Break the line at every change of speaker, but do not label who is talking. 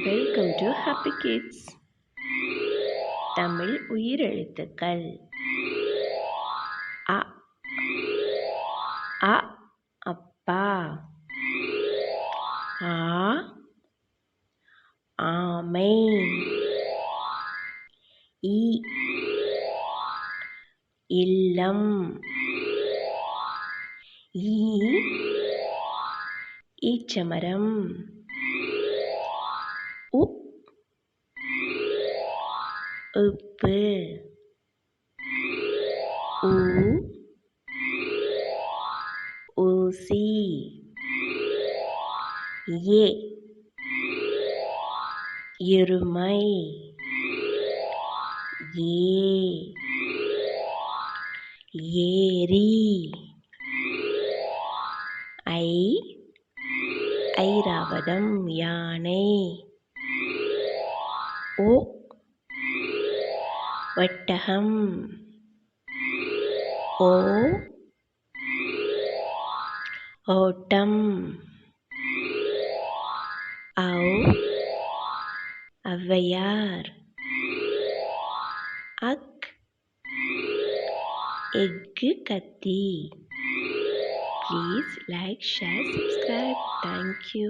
Welcome to happy kids. Tamil உயிரெழுத்துக்கள். அ அ அப்பா. ஆ ஆமை. இ இல்லம். ஈ ஈச்சமரம். உ உப்பு. ஊ ஊசி. ஏ எருமை. ஏ ஏரி. ஐ ஐராவதம் யானை. ஓ ஒட்டகம். ஓ ஓட்டம். ஔ ஔவையார். அக் எக்கு கத்தி. Please like, share, subscribe. Thank you.